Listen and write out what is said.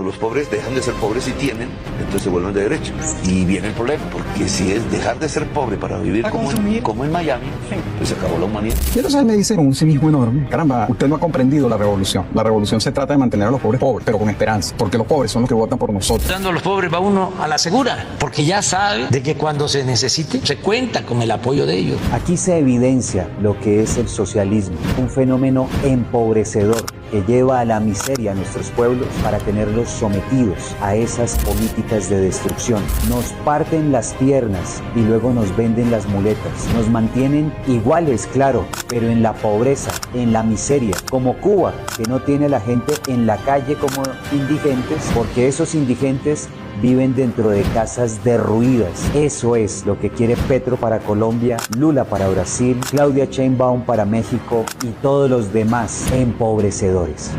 los pobres dejan de ser pobres y tienen, entonces se vuelven de derecha. Y viene el problema, porque si es dejar de ser pobre para vivir como en Miami, pues se acabó la humanidad. Y entonces él me dice con un cinismo enorme, caramba, usted no ha comprendido la revolución. La revolución se trata de mantener a los pobres pobres, pero con esperanza, porque los pobres son los que votan por nosotros. Dando a los pobres va uno a la segura, porque ya sabe de que cuando se necesite, se cuenta con el apoyo de ellos. Aquí se evidencia lo que es el socialismo, un fenómeno empobrecedor que lleva a la miseria a nuestros pueblos para tenerlos sometidos a esas políticas de destrucción. Nos parten las piernas y luego nos venden las muletas. Nos mantienen iguales, claro, pero en la pobreza, en la miseria, como Cuba, que no tiene a la gente en la calle como indigentes, porque esos indigentes viven dentro de casas derruidas. Eso es lo que quiere Petro para Colombia, Lula para Brasil, Claudia Sheinbaum para México y todos los demás empobrecedores.